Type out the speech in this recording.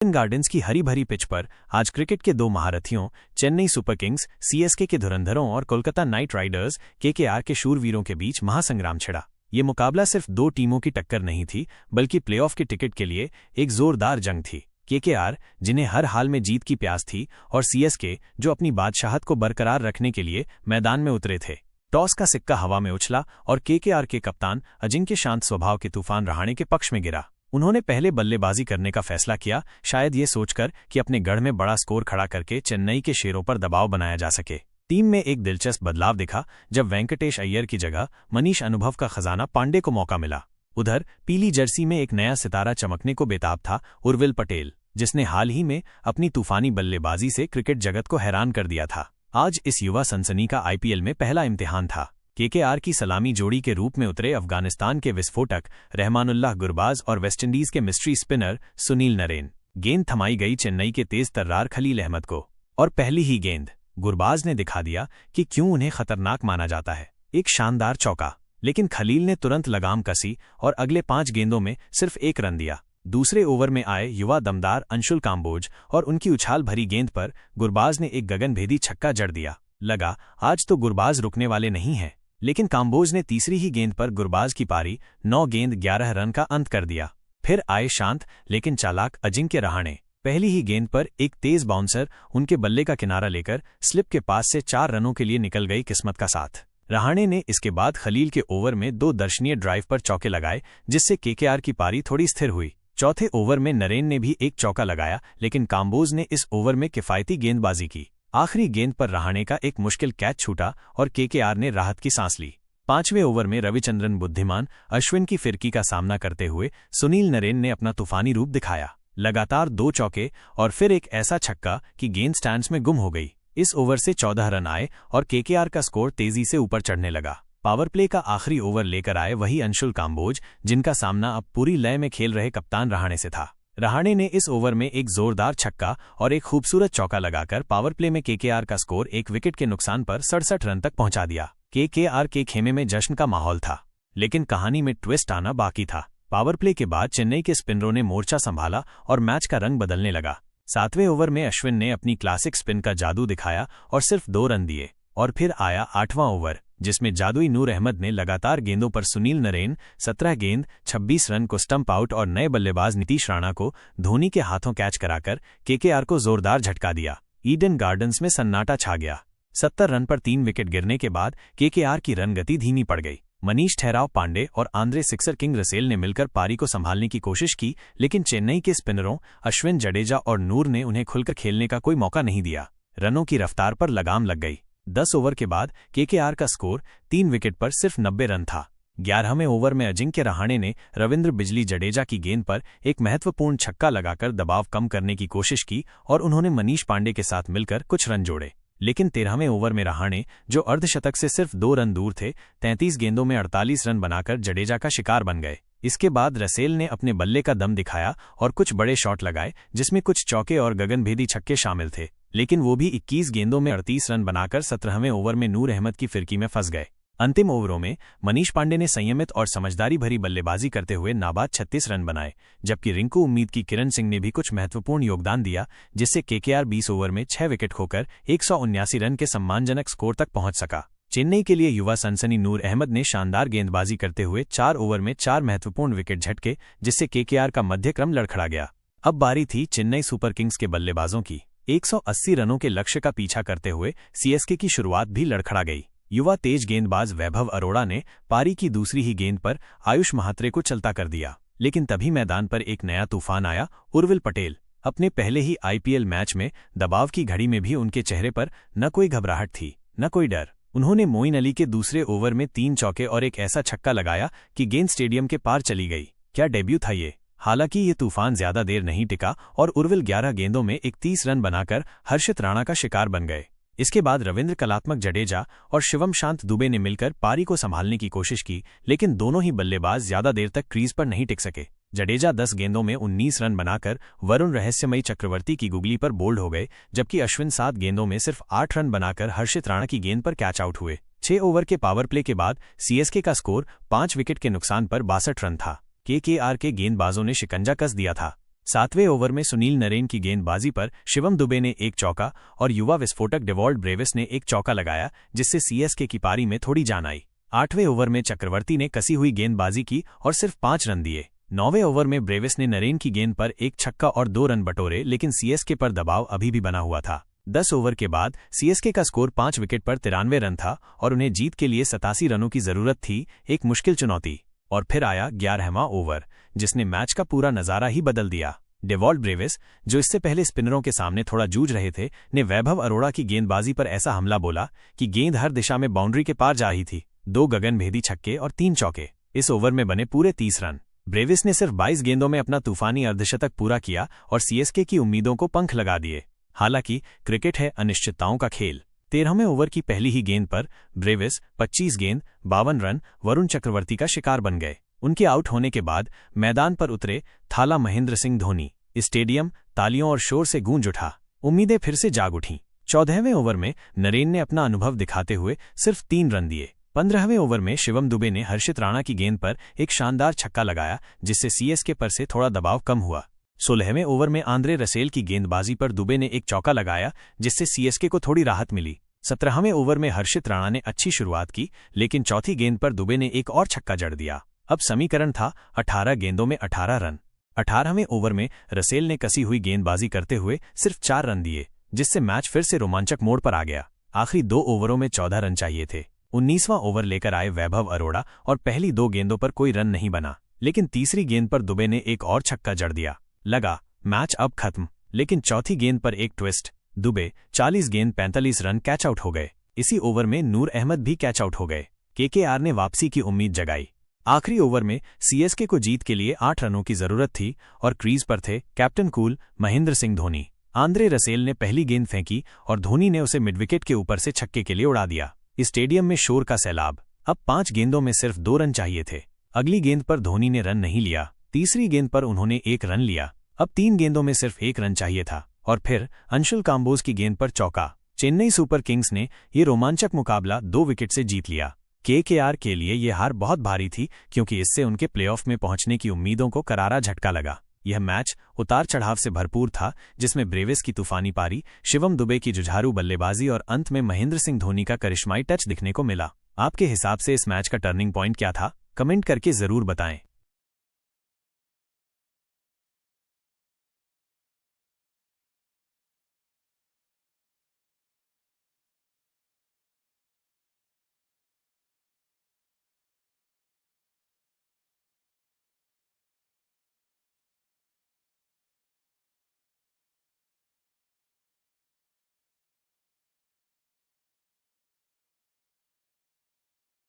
Eden gardens की हरी भरी pitch पर आज क्रिकेट के दो महारथियों चेन्नई सुपर किंग्स सीएसके के धुरंधरों और कोलकाता नाइट राइडर्स केकेआर के शूरवीरों के बीच महासंग्राम छिड़ा। ये मुकाबला सिर्फ दो टीमों की टक्कर नहीं थी बल्कि प्लेऑफ के टिकट के लिए एक जोरदार जंग थी। केकेआर जिन्हें हर हाल में जीत की प्यास थी और सीएसके जो अपनी बादशाहत को बरकरार रखने के लिए मैदान में उतरे थे। टॉस का सिक्का हवा में उछला और केकेआर के कप्तान अजिंक्य शांत स्वभाव के तूफान रहाणे के पक्ष में गिरा। उन्होंने पहले बल्लेबाजी करने का फैसला किया, शायद ये सोचकर कि अपने गढ़ में बड़ा स्कोर खड़ा करके चेन्नई के शेरों पर दबाव बनाया जा सके। टीम में एक दिलचस्प बदलाव दिखा जब वेंकटेश अय्यर की जगह मनीष अनुभव का खजाना पांडे को मौका मिला। उधर पीली जर्सी में एक नया सितारा चमकने को बेताब था, उर्विल पटेल, जिसने हाल ही में अपनी तूफानी बल्लेबाजी से क्रिकेट जगत को हैरान कर दिया था। आज इस युवा सनसनी का आईपीएल में पहला इम्तिहान था। केकेआर की सलामी जोड़ी के रूप में उतरे अफगानिस्तान के विस्फोटक रहमानुल्लाह गुरबाज और वेस्टइंडीज के मिस्ट्री स्पिनर सुनील नरेन। गेंद थमाई गई चेन्नई के तेज तर्रार खलील अहमद को, और पहली ही गेंद गुरबाज ने दिखा दिया कि क्यों उन्हें खतरनाक माना जाता है। एक शानदार चौका, लेकिन खलील ने तुरंत लगाम कसी और अगले 5 गेंदों में सिर्फ 1 रन दिया। दूसरे ओवर में आए युवा दमदार अंशुल काम्बोज और उनकी उछाल भरी गेंद पर गुरबाज ने एक गगनभेदी छक्का जड़ दिया। लगा आज तो गुरबाज रुकने वाले नहीं हैं, लेकिन काम्बोज ने तीसरी ही गेंद पर गुरबाज की पारी 9 गेंद 11 रन का अंत कर दिया। फिर आए शांत लेकिन चालाक अजिंक्य रहाणे। पहली ही गेंद पर एक तेज बाउंसर उनके बल्ले का किनारा लेकर स्लिप के पास से 4 रनों के लिए निकल गई किस्मत का साथ। रहाणे ने इसके बाद खलील के ओवर में 2 दर्शनीय ड्राइव पर चौके लगाए, जिससे केकेआर की पारी थोड़ी स्थिर हुई। चौथे ओवर में नरेन ने भी एक चौका लगाया, लेकिन काम्बोज ने इस ओवर में किफायती गेंदबाजी की। आखिरी गेंद पर रहाणे का एक मुश्किल कैच छूटा और केकेआर ने राहत की सांस ली। 5वें ओवर में रविचंद्रन बुद्धिमान अश्विन की फिरकी का सामना करते हुए सुनील नरेन ने अपना तूफानी रूप दिखाया। लगातार 2 चौके और फिर एक ऐसा छक्का कि गेंद स्टैंड्स में गुम हो गई। इस ओवर से 14 रन आए और केकेआर का स्कोर तेजी से ऊपर चढ़ने लगा। पावर प्ले का आखिरी ओवर लेकर आए वही अंशुल काम्बोज, जिनका सामना अब पूरी लय में खेल रहे कप्तान रहाणे से था। रहाणे ने इस ओवर में एक जोरदार छक्का और एक खूबसूरत चौका लगाकर पावर प्ले में केकेआर का स्कोर 1 विकेट के नुकसान पर 67 रन तक पहुंचा दिया। केकेआर के खेमे में जश्न का माहौल था, लेकिन कहानी में ट्विस्ट आना बाकी था। पावर प्ले के बाद चेन्नई के स्पिनरों ने मोर्चा संभाला और मैच का रंग बदलने लगा। 7वें ओवर में अश्विन ने अपनी क्लासिक स्पिन का जादू दिखाया और सिर्फ 2 रन दिए, और फिर आया 8वां ओवर, जिसमें जादुई नूर अहमद ने लगातार गेंदों पर सुनील नरेन 17 गेंद 26 रन को स्टंप आउट और नए बल्लेबाज नीतीश राणा को धोनी के हाथों कैच कराकर केकेआर को जोरदार झटका दिया। ईडन गार्डन्स में सन्नाटा छा गया। 70 रन पर 3 विकेट गिरने के बाद केकेआर की रन गति धीमी पड़ गई। मनीष ठहराव पांडे और आंद्रे सिक्सर किंग रसेल ने मिलकर पारी को संभालने की कोशिश की, लेकिन चेन्नई के स्पिनरों अश्विन जडेजा और नूर ने उन्हें खुलकर खेलने का कोई मौका नहीं दिया। रनों की रफ्तार पर लगाम लग गई। 10 ओवर के बाद केकेआर का स्कोर 3 विकेट पर सिर्फ 90 रन था। 11वें ओवर में अजिंक्य रहाणे ने रविंद्र बिजली जडेजा की गेंद पर एक महत्वपूर्ण छक्का लगाकर दबाव कम करने की कोशिश की और उन्होंने मनीष पांडे के साथ मिलकर कुछ रन जोड़े। लेकिन 13वें ओवर में रहाणे, जो अर्धशतक से सिर्फ 2 रन दूर थे, 33 गेंदों में 48 रन बनाकर जडेजा का शिकार बन गए। इसके बाद रसेल ने अपने बल्ले का दम दिखाया और कुछ बड़े शॉट लगाए, जिसमें कुछ चौके और गगनभेदी छक्के शामिल थे, लेकिन वो भी 21 गेंदों में 38 रन बनाकर 17वें ओवर में नूर अहमद की फिरकी में फंस गए। अंतिम ओवरों में मनीष पांडे ने संयमित और समझदारी भरी बल्लेबाजी करते हुए नाबाद 36 रन बनाए, जबकि रिंकू उम्मीद की किरण सिंह ने भी कुछ महत्वपूर्ण योगदान दिया, जिससे केकेआर 20 ओवर में 6 विकेट खोकर 179 रन के सम्मानजनक स्कोर तक पहुंच सका। चेन्नई के लिए युवा सनसनी नूर अहमद ने शानदार गेंदबाजी करते हुए 4 ओवर में 4 महत्वपूर्ण विकेट झटके, जिससे केकेआर का मध्यक्रम लड़खड़ा गया। अब बारी थी चेन्नई सुपर किंग्स के बल्लेबाजों की। 180 रनों के लक्ष्य का पीछा करते हुए सीएसके की शुरुआत भी लड़खड़ा गई। युवा तेज गेंदबाज वैभव अरोड़ा ने पारी की दूसरी ही गेंद पर आयुष महात्रे को चलता कर दिया, लेकिन तभी मैदान पर एक नया तूफान आया। उर्विल पटेल अपने पहले ही आईपीएल मैच में दबाव की घड़ी में भी उनके चेहरे पर न कोई घबराहट थी न कोई डर। उन्होंने मोइन अली के दूसरे ओवर में 3 चौके और एक ऐसा छक्का लगाया कि गेंद स्टेडियम के पार चली गई। क्या डेब्यू था ये। हालांकि ये तूफान ज्यादा देर नहीं टिका और उर्विल 11 गेंदों में 31 रन बनाकर हर्षित राणा का शिकार बन गए। इसके बाद रविंद्र कलात्मक जडेजा और शिवम शांत दुबे ने मिलकर पारी को संभालने की कोशिश की, लेकिन दोनों ही बल्लेबाज ज्यादा देर तक क्रीज पर नहीं टिक सके। जडेजा 10 गेंदों में 19 रन बनाकर वरुण रहस्यमयी चक्रवर्ती की गुगली पर बोल्ड हो गए, जबकि अश्विन 7 गेंदों में सिर्फ 8 रन बनाकर हर्षित राणा की गेंद पर कैच आउट हुए। 6 ओवर के पावर प्ले के बाद सीएसके का स्कोर 5 विकेट के नुकसान पर 62 रन था। केकेआर के गेंदबाजों ने शिकंजा कस दिया था। 7वें ओवर में सुनील नरेन की गेंदबाजी पर शिवम दुबे ने एक चौका और युवा विस्फोटक डेवॉल्ट ब्रेविस ने एक चौका लगाया, जिससे सीएसके की पारी में थोड़ी जान आई। 8वें ओवर में चक्रवर्ती ने कसी हुई गेंदबाजी की और सिर्फ 5 रन दिए। 9वें ओवर में ब्रेविस ने नरेन की गेंद पर एक छक्का और 2 रन बटोरे, लेकिन सीएसके पर दबाव अभी भी बना हुआ था। 10 ओवर के बाद सीएसके का स्कोर 5 विकेट पर 93 रन था और उन्हें जीत के लिए 87 रनों की जरूरत थी, एक मुश्किल चुनौती। और फिर आया 11वां ओवर, जिसने मैच का पूरा नजारा ही बदल दिया। डेवॉल्ट ब्रेविस, जो इससे पहले स्पिनरों के सामने थोड़ा जूझ रहे थे, ने वैभव अरोड़ा की गेंदबाजी पर ऐसा हमला बोला कि गेंद हर दिशा में बाउंड्री के पार जा रही थी। 2 गगनभेदी छक्के और 3 चौके। इस ओवर में बने पूरे 30 रन। ब्रेविस ने सिर्फ 22 गेंदों में अपना तूफानी अर्धशतक पूरा किया और सीएसके की उम्मीदों को पंख लगा दिए। हालांकि क्रिकेट है अनिश्चितताओं का खेल। 13वें ओवर की पहली ही गेंद पर ब्रेविस 25 गेंद 52 रन वरुण चक्रवर्ती का शिकार बन गए। उनके आउट होने के बाद मैदान पर उतरे थाला महेंद्र सिंह धोनी। स्टेडियम तालियों और शोर से गूंज उठा। उम्मीदें फिर से जाग उठीं। 14वें ओवर में नरेन ने अपना अनुभव दिखाते हुए सिर्फ 3 रन दिए। 15वें ओवर में शिवम दुबे ने हर्षित राणा की गेंद पर एक शानदार छक्का लगाया, जिससे सीएसके पर से थोड़ा दबाव कम हुआ। 16वें ओवर में आंद्रे रसेल की गेंदबाजी पर दुबे ने एक चौका लगाया, जिससे सीएसके को थोड़ी राहत मिली। 17वें ओवर में हर्षित राणा ने अच्छी शुरुआत की, लेकिन चौथी गेंद पर दुबे ने एक और छक्का जड़ दिया। अब समीकरण था 18 गेंदों में 18 रन। 18वें ओवर में रसेल ने कसी हुई गेंदबाजी करते हुए सिर्फ 4 रन दिए, जिससे मैच फिर से रोमांचक मोड़ पर आ गया। आखिरी 2 ओवरों में 14 रन चाहिए थे। 19वां ओवर लेकर आए वैभव अरोड़ा और पहली 2 गेंदों पर कोई रन नहीं बना, लेकिन तीसरी गेंद पर दुबे ने एक और छक्का जड़ दिया। लगा मैच अब खत्म, लेकिन चौथी गेंद पर एक ट्विस्ट। दुबे 40 गेंद 45 रन कैच आउट हो गए। इसी ओवर में नूर अहमद भी कैच आउट हो गए। केकेआर ने वापसी की उम्मीद जगाई। आखिरी ओवर में सीएसके को जीत के लिए 8 रनों की जरूरत थी और क्रीज पर थे captain cool Mahendra Singh Dhoni. Andre Russell ने पहली गेंद फेंकी और धोनी ने उसे मिडविकेट के ऊपर से छक्के के लिए उड़ा दिया। स्टेडियम में शोर का सैलाब। अब 5 गेंदों में सिर्फ 2 रन चाहिए थे। अगली गेंद पर धोनी ने रन नहीं लिया। तीसरी गेंद पर उन्होंने 1 रन लिया। अब 3 गेंदों में सिर्फ 1 रन चाहिए था और फिर अंशुल काम्बोज की गेंद पर चौका। चेन्नई सुपर किंग्स ने ये रोमांचक मुकाबला 2 विकेट से जीत लिया। केकेआर के लिए ये हार बहुत भारी थी, क्योंकि इससे उनके प्लेऑफ में पहुंचने की उम्मीदों को करारा झटका लगा। यह मैच उतार चढ़ाव से भरपूर था, जिसमें ब्रेविस की तूफानी पारी, शिवम दुबे की जुझारू बल्लेबाजी और अंत में महेंद्र सिंह धोनी का करिश्माई टच दिखने को मिला। आपके हिसाब से इस मैच का टर्निंग पॉइंट क्या था? कमेंट करके जरूर बताएं।